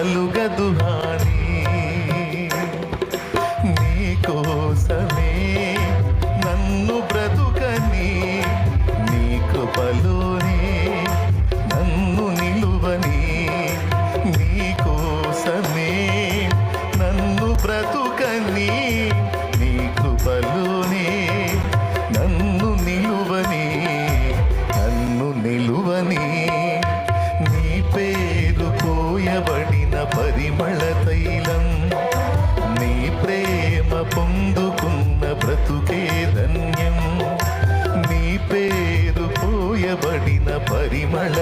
కలుగదు హాని. నీకోసమే నన్ను బ్రతుకని, నీ కృపలోనే నన్ను నిలువని. నీకోసమే నన్ను బ్రతుకని, నీ కృపలోనే నన్ను నిలువని, నన్ను నిలువని. నీ పేరు పోయబడిన పరిమళ తైలం, నీ ప్రేమ పొందుకున్న బ్రతుకే ధన్యం. నీ పేరు పోయబడిన పరిమళ